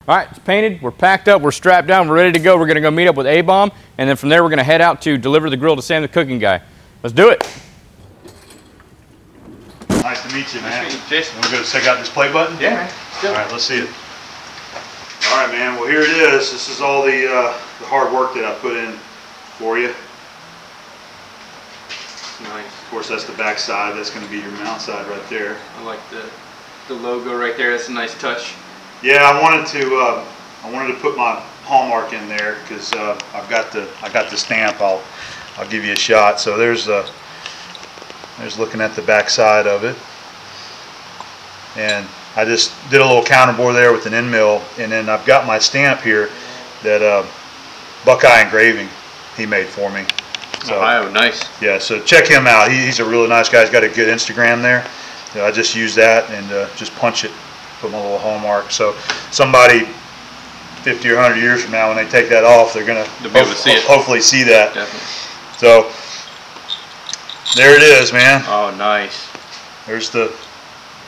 All right, it's painted, we're packed up, we're strapped down, we're ready to go. We're gonna go meet up with A-Bomb, and then from there we're gonna head out to deliver the grill to Sam the cooking guy. Let's do it. Nice to meet you, man. Nice to meet you, Jason. We're gonna check out this play button? Yeah, man. All right, let's see it. All right, man, well here it is. This is all the hard work that I put in for you. Nice. Of course, that's the back side. That's gonna be your mount side right there. I like the logo right there. That's a nice touch. Yeah, I wanted to put my hallmark in there because I got the stamp. I'll give you a shot. So there's looking at the back side of it, and I just did a little counterbore there with an end mill, and then I've got my stamp here that Buckeye Engraving he made for me. So, Ohio, nice. Yeah, so check him out. He's a really nice guy. He's got a good Instagram there. I just use that and just punch it. Put my little hallmark. So somebody 50 or 100 years from now, when they take that off, they're gonna hopefully see that. Definitely. So there it is, man. Oh, nice. There's the.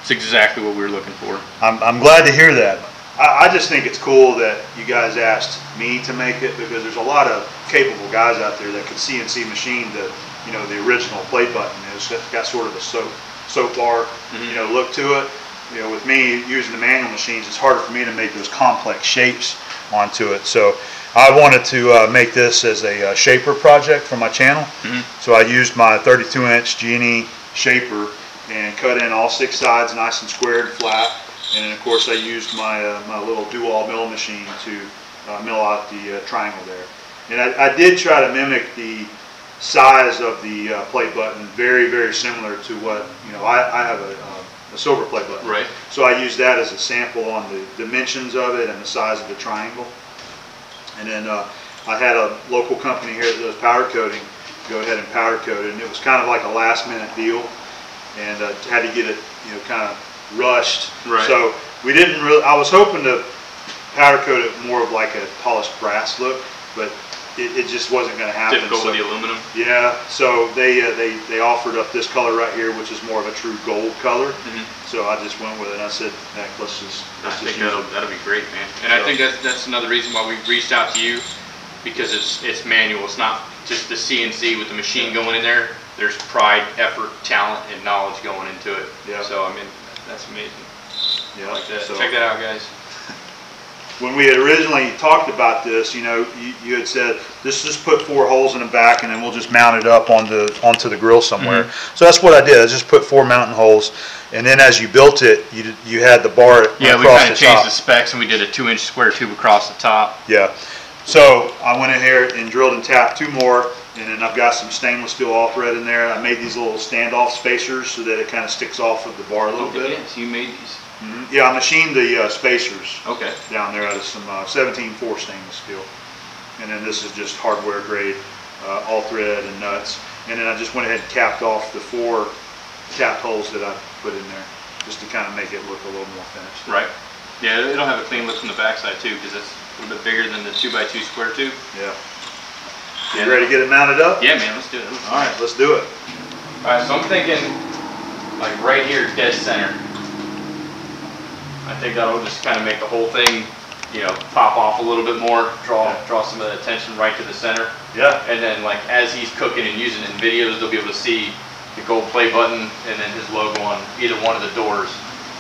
It's exactly what we were looking for. I'm glad to hear that. I just think it's cool that you guys asked me to make it, because there's a lot of capable guys out there that can CNC machine the original play button. It's got sort of a soap bar look to it. With me using the manual machines, it's harder for me to make those complex shapes onto it. So I wanted to make this as a shaper project for my channel. So I used my 32-inch G&E shaper and cut in all 6 sides nice and squared and flat. And then of course I used my my little dual mill machine to mill out the triangle there. And I did try to mimic the size of the play button, very, very similar to what I have a silver play button. Right. So I used that as a sample on the dimensions of it and the size of the triangle. And then I had a local company here that does powder coating go ahead and powder coat it, and it was kind of like a last minute deal, and had to get it kind of rushed. Right. So we didn't really. I was hoping to powder coat it more of like a polished brass look, but it just wasn't going to happen. Difficult with the aluminum. Yeah, so they offered up this color right here, which is more of a true gold color. So I just went with it. And I said, heck, let's just I think that'll be great, man. And so, I think that's another reason why we reached out to you, because it's manual. It's not just the CNC with the machine going in there. There's pride, effort, talent, and knowledge going into it. Yeah. So I mean, that's amazing. Yeah. Like that. So, check that out, guys. When we had originally talked about this, you had said, just put 4 holes in the back and then we'll just mount it up onto the grill somewhere. So that's what I did. I just put 4 mounting holes, and then as you built it, you had the bar across the top. Yeah, we kind of changed the specs, and we did a 2-inch square tube across the top. Yeah. So I went in here and drilled and tapped 2 more, and then I've got some stainless steel all thread in there. I made these little standoff spacers so that it kind of sticks off of the bar a little bit. Yeah, so you made these. Yeah, I machined the spacers down there out of some 17-4 stainless steel. And then this is just hardware grade, all thread and nuts. And then I just went ahead and capped off the 4 tapped holes that I put in there, just to kind of make it look a little more finished. Right. Yeah, it'll have a clean look from the backside too, because it's a little bit bigger than the 2x2 square tube. Yeah. You ready to get it mounted up? Yeah, man, let's do it. All right, let's do it. All right, so I'm thinking like right here, dead center. I think that'll just kind of make the whole thing, pop off a little bit more, draw some of the attention right to the center. Yeah. And then like as he's cooking and using it in videos, they'll be able to see the gold play button and then his logo on either one of the doors.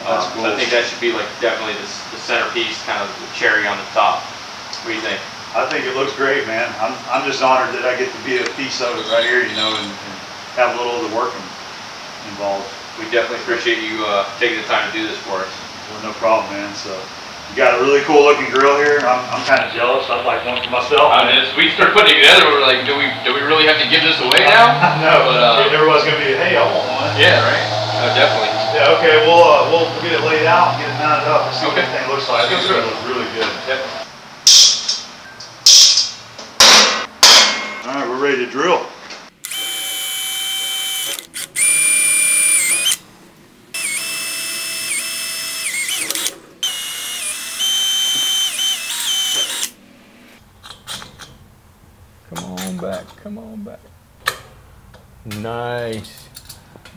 That's cool. So I think that should be like definitely the centerpiece, kind of the cherry on the top. What do you think? I think it looks great, man. I'm just honored that I get to be a piece of it right here, and have a little of the work involved. We definitely appreciate you taking the time to do this for us. Well, no problem, man. So you got a really cool looking grill here. I'm kind of jealous. I'd like one for myself. As we start putting it together, we're like, do we really have to give this away now? No, but everybody's gonna be, hey, I want one. Yeah, right. Oh, definitely. Yeah. Okay. We'll get it laid out and get it mounted up. Let's see what everything looks like. I think it's gonna look really good. Yep. All right, we're ready to drill. Come on back. Nice.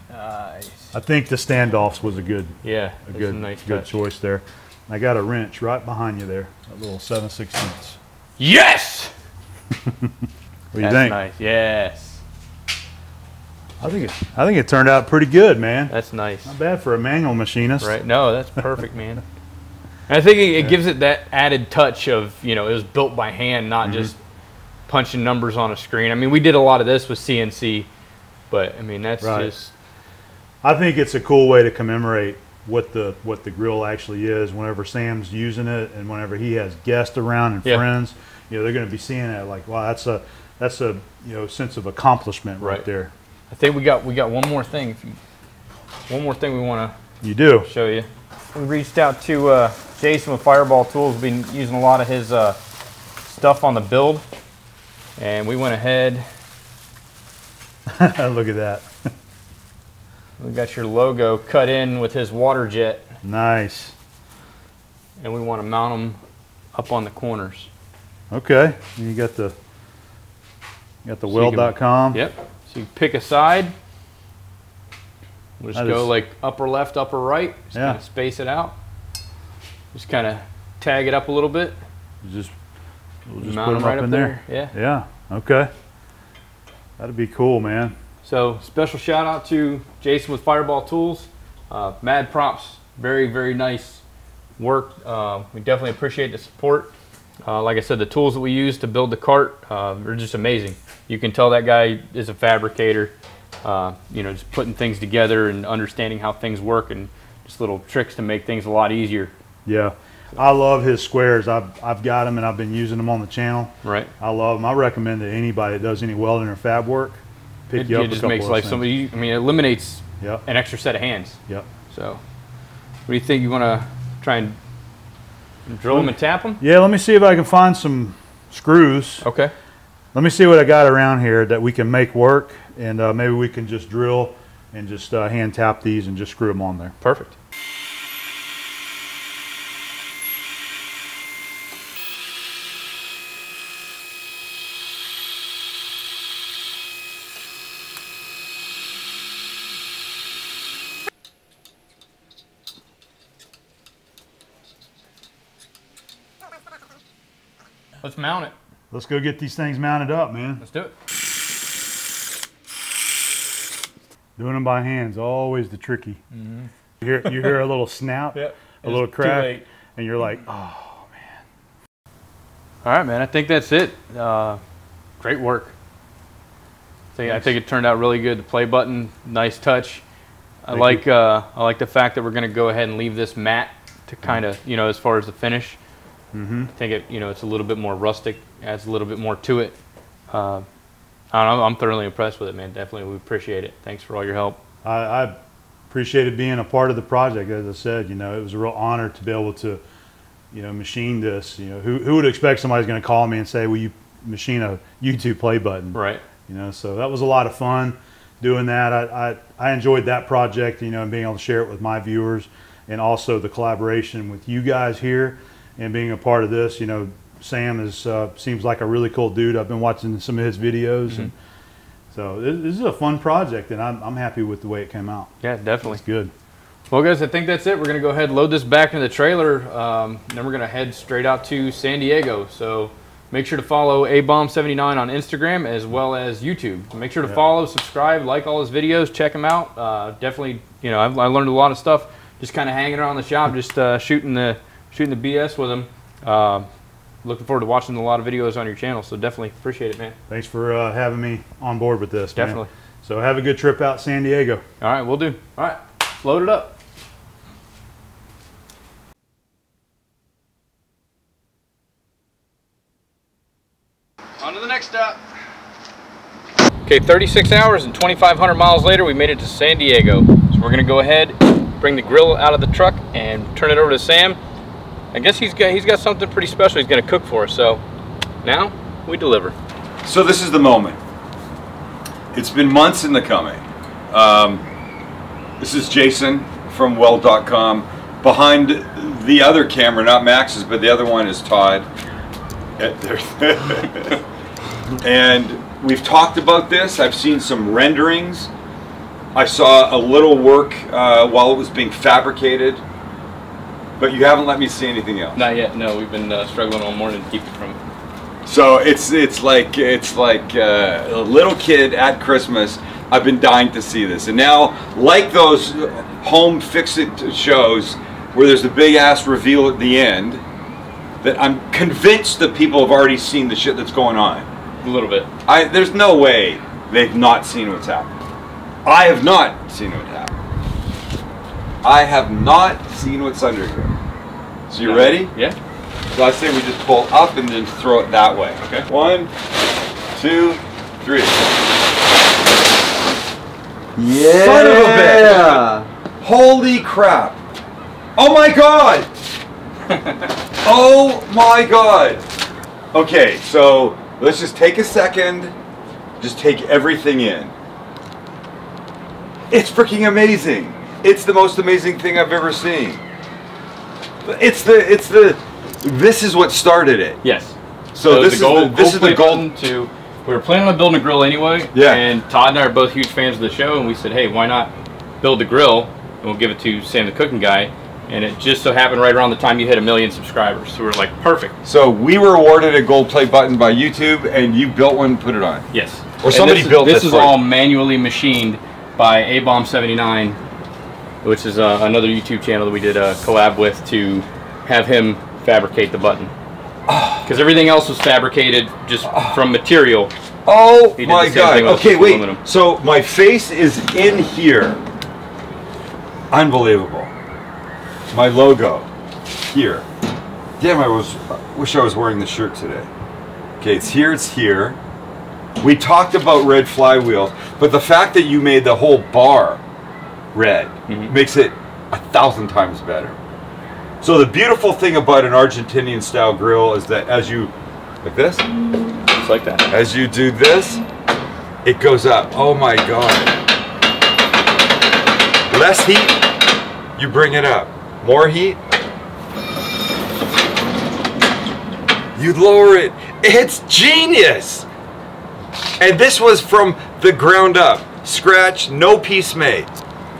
Nice. I think the standoffs was a good, nice good choice there. I got a wrench right behind you there, that little 7/16. Yes! What do you That's think? nice. Yes. I think it turned out pretty good, man. That's nice. Not bad for a manual machinist. Right. No, that's perfect, man. And I think it gives it that added touch of, you know, it was built by hand, not just punching numbers on a screen. I mean, we did a lot of this with CNC, but I mean, that's just. I think it's a cool way to commemorate what the grill actually is. Whenever Sam's using it, and whenever he has guests around and friends, you know, they're going to be seeing that like, wow, that's a you know, sense of accomplishment right there. I think we got one more thing. One more thing we want to show you. We reached out to Jason with Fireball Tools. We've been using a lot of his stuff on the build, and we went ahead. Look at that. We got your logo cut in with his water jet. Nice. And we want to mount them up on the corners. Okay. You got the Weld.com. Yep. So you pick a side. We'll just go like upper left, upper right. Just kind of space it out. Just kind of tag it up a little bit. We'll just mount them right up there. Yeah. Yeah. Okay. That'd be cool, man. So special shout out to Jason with Fireball Tools. Mad props. Very, very nice work. We definitely appreciate the support. Like I said, the tools that we use to build the cart are just amazing. You can tell that guy is a fabricator, you know, just putting things together and understanding how things work, and just little tricks to make things a lot easier. Yeah, I love his squares. I've got them and I've been using them on the channel. Right. I love them. I recommend that anybody that does any welding or fab work pick you up a couple of those. It just makes life so much. I mean, it eliminates an extra set of hands. Yep. So, what do you think? You want to try and drill them and tap them? Yeah, let me see if I can find some screws. Okay. Let me see what I got around here that we can make work, and maybe we can just drill and just hand tap these and just screw them on there. Perfect. Let's mount it. Let's go get these things mounted up, man. Let's do it. Doing them by hand is always the tricky. You hear a little snap, a little crack, and you're like, oh, man. All right, man, I think that's it. Great work. I think it turned out really good. The play button, nice touch. I like the fact that we're going to go ahead and leave this matte to kind of, you know, as far as the finish. I think it, you know, it's a little bit more rustic, adds a little bit more to it. I don't know, I'm thoroughly impressed with it, man. Definitely, we appreciate it. Thanks for all your help. I appreciated being a part of the project. As I said, you know, it was a real honor to be able to, you know, machine this. You know, who would expect somebody's going to call me and say, "Will you machine a YouTube play button?" Right. You know, so that was a lot of fun doing that. I enjoyed that project, you know, and being able to share it with my viewers, and also the collaboration with you guys here. And being a part of this, you know, Sam is seems like a really cool dude. I've been watching some of his videos, and so this is a fun project, and I'm happy with the way it came out. Yeah, definitely. It's good. Well, guys, I think that's it. We're going to go ahead and load this back into the trailer. Then we're going to head straight out to San Diego. So make sure to follow abomb79 on Instagram as well as YouTube. Make sure to follow, subscribe, like all his videos, check him out. Definitely, you know, I learned a lot of stuff just kind of hanging around the shop, just shooting the BS with him. Looking forward to watching a lot of videos on your channel, so definitely appreciate it, man. Thanks for having me on board with this, definitely. Man. So have a good trip out San Diego. All right, we'll do. All right, load it up. On to the next stop. Okay, 36 hours and 2,500 miles later, we made it to San Diego. So we're gonna go ahead, bring the grill out of the truck and turn it over to Sam. I guess he's got something pretty special he's going to cook for us, so now we deliver. So this is the moment. It's been months in the coming. This is Jason from Weld.com. Behind the other camera, not Max's, but the other one is Todd. And we've talked about this. I've seen some renderings. I saw a little work while it was being fabricated. but you haven't let me see anything else. Not yet. No, we've been struggling all morning to keep it from. So it's like a little kid at Christmas. I've been dying to see this, and now, like those home fix-it shows where there's a big ass reveal at the end, that I'm convinced that people have already seen the shit that's going on. A little bit. There's no way they've not seen what's happening. I have not seen what's happening. I have not seen what's under here. So you ready? Yeah. So I say we just pull up and then throw it that way. Okay. 1, 2, 3. Yeah. Son of a bitch! Holy crap! Oh my god! Oh my god! Okay, so let's just take a second. Just take everything in. It's freaking amazing. It's the most amazing thing I've ever seen. This is what started it. Yes. So this is the goal. We were planning on building a grill anyway. Yeah. And Todd and I are both huge fans of the show, and we said, hey, why not build the grill and we'll give it to Sam the cooking guy. And it just so happened right around the time you hit 1 million subscribers. So we were like, perfect. So we were awarded a gold play button by YouTube, and you built one and put it on. Yes. Or somebody built this. This is all manually machined by A-Bomb79, which is another YouTube channel that we did a collab with to have him fabricate the button. Because everything else was fabricated just from material. Oh my god. Okay, wait. Aluminum. So my face is in here. Unbelievable. My logo here. Damn, I wish I was wearing the shirt today. Okay, it's here, it's here. We talked about red flywheels, but the fact that you made the whole bar red makes it 1,000 times better. So the beautiful thing about an Argentinian style grill is that as you, like this? Just like that. As you do this, it goes up. Oh my god. Less heat, you bring it up. More heat, you lower it. It's genius! And this was from the ground up. Scratch, no piece made.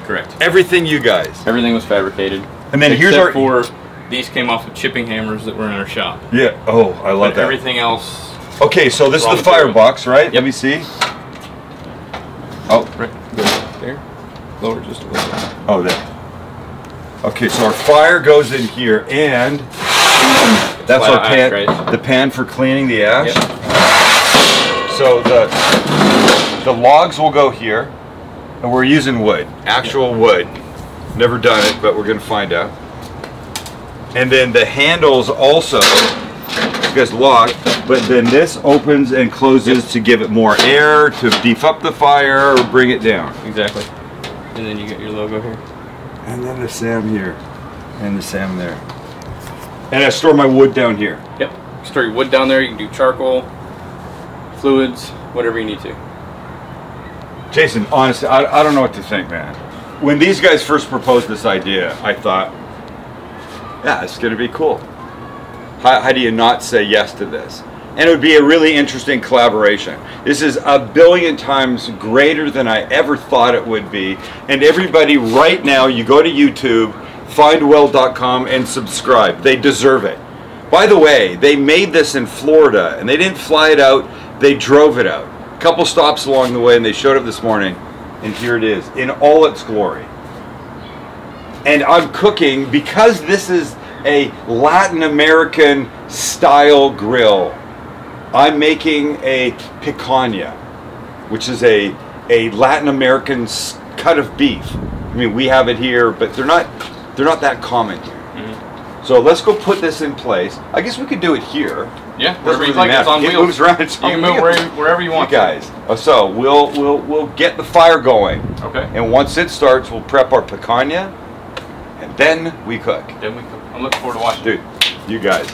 Correct. Everything you guys. Everything was fabricated. And then here's our... these came off of chipping hammers that were in our shop. Yeah, oh, I love that. Everything else... Okay, so this is the firebox, right? Yep. Let me see. Oh. Right, go there. Lower just a little bit. Oh, there. Okay, so our fire goes in here, and that's our pan, the pan for cleaning the ash. Yep. So the logs will go here, and we're using wood, actual wood. Never done it, but we're going to find out. And then the handles also, because locked, but then this opens and closes to give it more air, to beef up the fire, or bring it down. Exactly. And then you get your logo here. And then the SAM here, and the SAM there. And I store my wood down here. Yep. Store your wood down there. You can do charcoal, fluids, whatever you need to. Jason, honestly, I don't know what to think, man. When these guys first proposed this idea, I thought, yeah, it's going to be cool. How do you not say yes to this? And it would be a really interesting collaboration. This is 1 billion times greater than I ever thought it would be. And everybody right now, you go to YouTube, find Weld.com and subscribe. They deserve it. By the way, they made this in Florida and they didn't fly it out, they drove it out. A couple stops along the way and they showed up this morning and here it is in all its glory. And I'm cooking because this is a Latin American style grill. I'm making a picanha, which is a Latin American cut of beef. I mean, we have it here, but they're not that common here. So let's go put this in place. I guess we could do it here. Yeah, wherever you like. It's on wheels. It moves around. It's on wheels. You can move wherever you want. You guys. So we'll get the fire going. Okay. And once it starts, we'll prep our picanha, and then we cook. Then we cook. I'm looking forward to watching. Dude, you guys.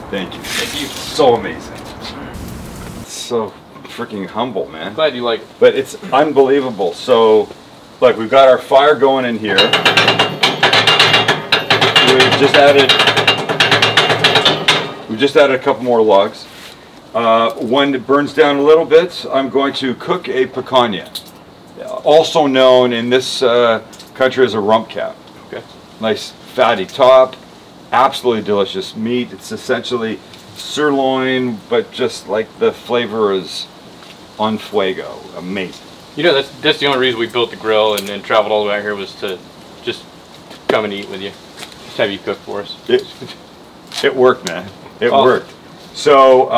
Thank you. Thank you. So amazing. It's so freaking humble, man. I'm glad you like it. But it's unbelievable. So, look, we've got our fire going in here. We've just added a couple more logs. When it burns down a little bit, I'm going to cook a picanha, also known in this country as a rump cap. Okay. Nice fatty top, absolutely delicious meat. It's essentially sirloin, but just like the flavor is on fuego. Amazing. You know, that's the only reason we built the grill and traveled all the way out here, was to just come and eat with you, just have you cook for us. It worked, man. It worked. So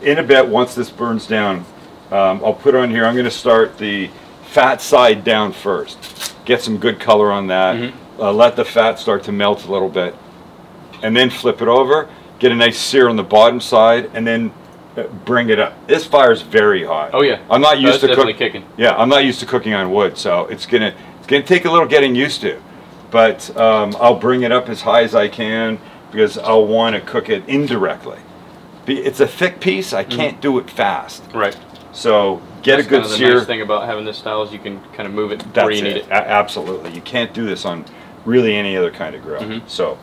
in a bit, once this burns down, I'll put on here. I'm going to start the fat side down first. Get some good color on that. Let the fat start to melt a little bit, and then flip it over. Get a nice sear on the bottom side, and then bring it up. This fire is very hot. Oh yeah. I'm not used to cooking. Yeah, I'm not used to cooking on wood, so it's gonna take a little getting used to. But I'll bring it up as high as I can because I'll want to cook it indirectly. It's a thick piece. I can't do it fast. Right. So get That's a good kind of sear. the nice thing about having this style is you can kind of move it where you need it. Absolutely. You can't do this on really any other kind of grill. So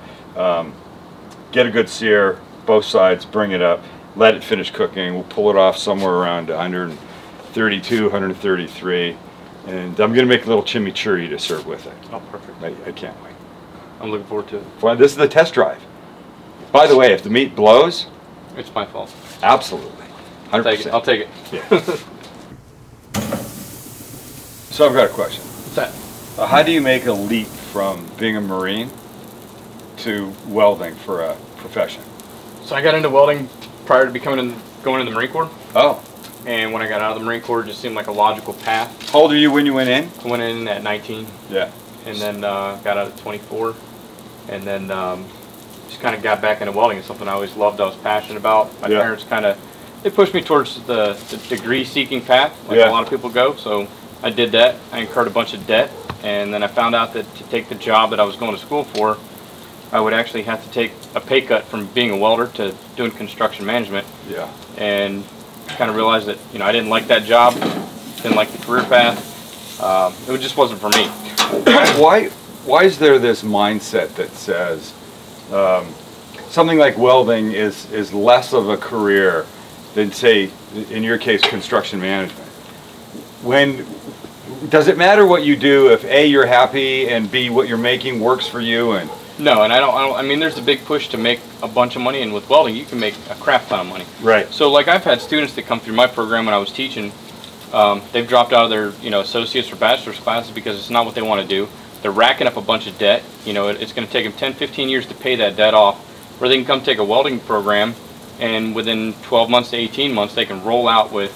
get a good sear, both sides, bring it up, let it finish cooking. We'll pull it off somewhere around 132, 133. And I'm going to make a little chimichurri to serve with it. Oh, perfect. I can't wait. I'm looking forward to it. Well, this is the test drive. By the way, if the meat blows, it's my fault. Absolutely. 100%. I'll take it. Yeah. So I've got a question. What's that? How do you make a leap from being a Marine to welding for a profession? So I got into welding prior to going into the Marine Corps. Oh. And when I got out of the Marine Corps, it just seemed like a logical path. How old are you when you went in? I went in at 19. Yeah. And then got out at 24. And then just kind of got back into welding. It's something I always loved, I was passionate about. My parents they pushed me towards the degree-seeking path, like a lot of people go. So I did that. I incurred a bunch of debt. And then I found out that to take the job that I was going to school for, I would actually have to take a pay cut from being a welder to doing construction management. Yeah. And kind of realized that, you know, I didn't like that job, didn't like the career path. It just wasn't for me. Why is there this mindset that says something like welding is less of a career than, say, in your case, construction management? Does it matter what you do if A, you're happy, and B, what you're making works for you? And no, and I mean, there's a big push to make a bunch of money, and with welding, you can make a crap ton of money. Right. So, like, I've had students that come through my program when I was teaching. They've dropped out of their, you know, associates or bachelor's classes because it's not what they want to do. They're racking up a bunch of debt. You know, it's going to take them 10, 15 years to pay that debt off, where they can come take a welding program, and within 12 months to 18 months, they can roll out with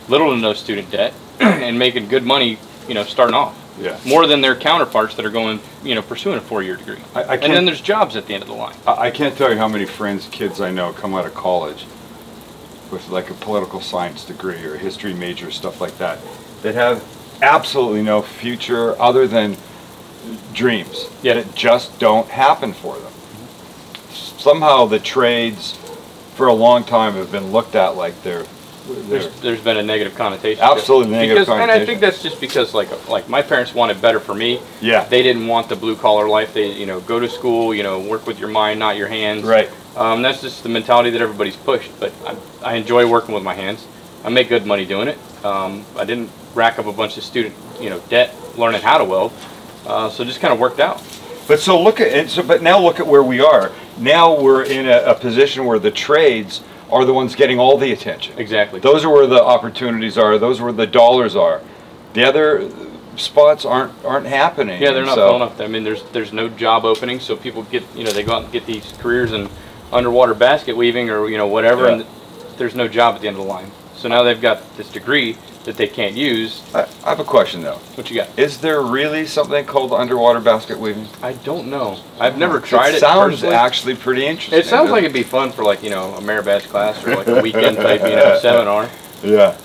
little to no student debt and making good money, you know, starting off. Yeah. More than their counterparts that are going, you know, pursuing a 4-year degree. And then there's jobs at the end of the line. I can't tell you how many friends, kids I know come out of college with like a political science degree or a history major, stuff like that, that have absolutely no future other than dreams. Yet it just don't happen for them. Somehow the trades for a long time have been looked at like there's been a negative connotation. Absolutely negative connotation. And I think that's just because like my parents wanted better for me. Yeah. They didn't want the blue collar life. They, you know, go to school, you know, work with your mind, not your hands. Right. That's just the mentality that everybody's pushed. But I enjoy working with my hands. I make good money doing it. I didn't rack up a bunch of student, you know, debt learning how to weld. So it just kind of worked out. But so but now look at where we are. Now we're in a position where the trades are the ones getting all the attention. Exactly. Those are where the opportunities are. Those are where the dollars are. The other spots aren't happening. Yeah, they're not filling up. I mean, there's no job openings, so people get, you know, they go out and get these careers in underwater basket weaving or, you know, whatever, and there's no job at the end of the line. So now they've got this degree that they can't use. I have a question though. What you got? Is there really something called underwater basket weaving? I don't know. I've never tried it. It sounds personally. actually pretty interesting. It sounds like it'd be fun for, like, you know, a merit badge class or like a weekend type, you know, seminar. Yeah.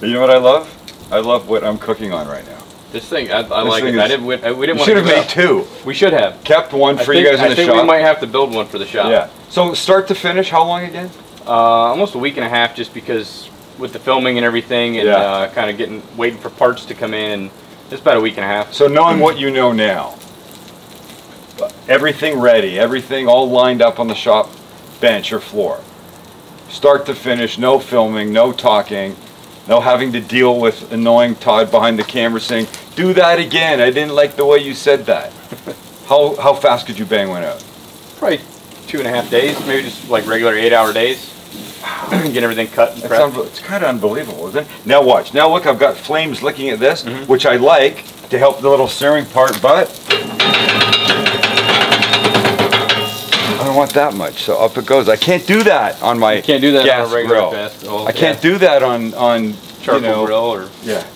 You know what I love? I love what I'm cooking on right now. This thing, I like it. We didn't want to should have made two. We should have. Kept one for you guys in the shop. I think we might have to build one for the shop. Yeah. So start to finish, how long again? Almost a week and a half, just because with the filming and everything, and kind of waiting for parts to come in, and it's about a week and a half. So knowing what you know now, everything ready, everything all lined up on the shop bench or floor, start to finish, no filming, no talking, no having to deal with annoying Todd behind the camera saying, do that again, I didn't like the way you said that. How fast could you bang one out? Probably 2.5 days, maybe just like regular 8-hour days. Get everything cut and prepped. It's kind of unbelievable, isn't it? Now watch. Now look, I've got flames licking at this, which I like to help the little searing part, but I don't want that much, so up it goes. I can't do that on my can't do that gas on a regular grill. gas. Oh, I can't do that on charcoal grill or yeah.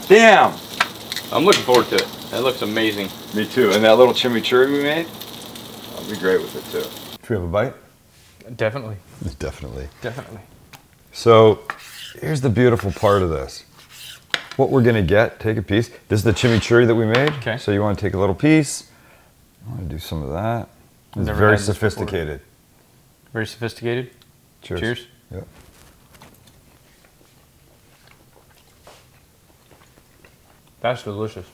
Damn. I'm looking forward to it. That looks amazing. Me too. And that little chimichurri we made, I'll be great with it too. Should we have a bite? Definitely. Definitely. Definitely. So here's the beautiful part of this. What we're gonna get, take a piece. This is the chimichurri that we made. Okay. So you wanna take a little piece. I wanna do some of that. It's very sophisticated. Very sophisticated. Cheers. Cheers. Yep. That's delicious.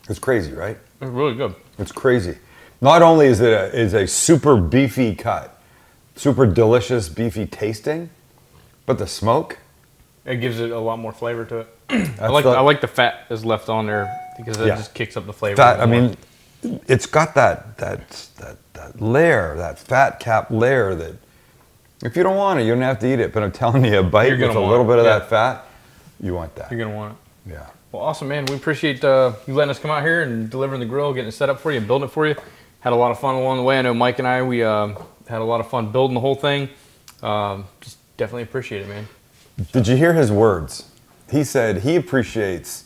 It's crazy, right? It's really good. It's crazy. Not only is it a super beefy cut, super delicious beefy tasting, but the smoke. It gives it a lot more flavor to it. I I like the fat that's left on there because it just kicks up the flavor. Fat, I mean, it's got that layer, that fat cap layer that if you don't want it, you don't have to eat it. But I'm telling you, a bite with a little bit of that fat, you want that. You're gonna want it. Yeah. Well, awesome, man. We appreciate you letting us come out here and delivering the grill, getting it set up for you, and building it for you. Had a lot of fun along the way. I know Mike and I, we had a lot of fun building the whole thing. Just definitely appreciate it, man. Did you hear his words? He said he appreciates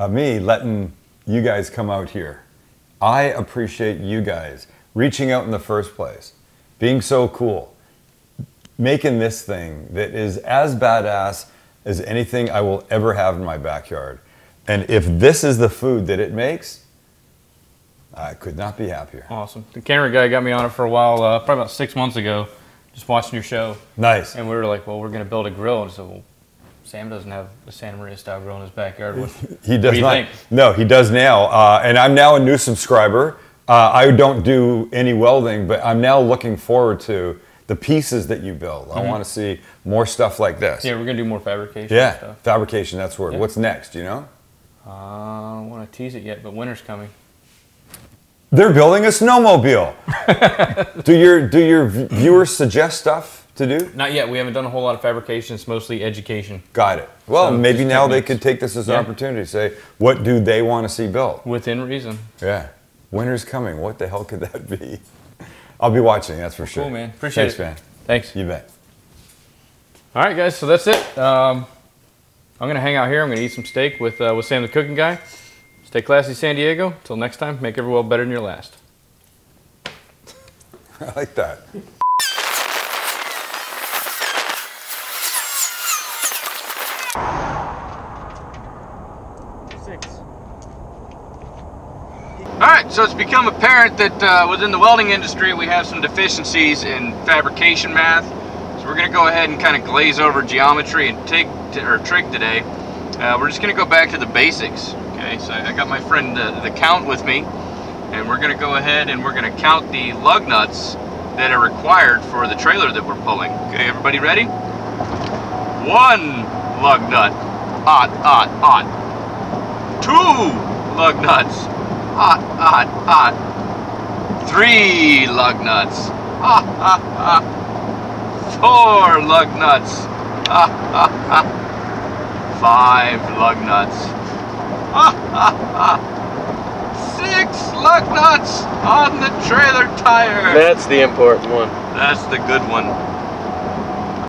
me letting you guys come out here. I appreciate you guys reaching out in the first place, being so cool, making this thing that is as badass as anything I will ever have in my backyard. And if this is the food that it makes, I could not be happier. Awesome. The camera guy got me on it for a while, probably about 6 months ago, just watching your show. Nice. And we were like, well, we're going to build a grill. And so, well, Sam doesn't have a Santa Maria style grill in his backyard. He does what do you not. think? No, he does now. And I'm now a new subscriber. I don't do any welding, but I'm now looking forward to the pieces that you build. I want to see more stuff like this. Yeah, we're going to do more fabrication stuff. Fabrication, that's the word. Yeah. What's next, do you know? I don't want to tease it yet, but winter's coming. They're building a snowmobile. do your viewers suggest stuff to do? Not yet. We haven't done a whole lot of fabrication. It's mostly education. Got it. Well, So, maybe just now they techniques. could take this as an opportunity to say, what do they want to see built? Within reason. Yeah. Winter's coming. What the hell could that be? I'll be watching, that's for sure. Cool, man. Appreciate Thanks, it. man. Thanks. You bet. All right, guys. So that's it. I'm going to hang out here. I'm going to eat some steak with Sam the cooking guy. Stay classy, San Diego. Until next time, make every well better than your last. I like that. Alright, so it's become apparent that within the welding industry we have some deficiencies in fabrication math. So we're going to go ahead and kind of glaze over geometry and trig today. We're just going to go back to the basics. Okay, so I got my friend the count with me, and we're going to go ahead and we're going to count the lug nuts that are required for the trailer that we're pulling. Okay, everybody ready? 1 lug nut. 2 lug nuts. 3 lug nuts. 4 lug nuts. 5 lug nuts. 6 lug nuts on the trailer tire. That's the important one. That's the good one.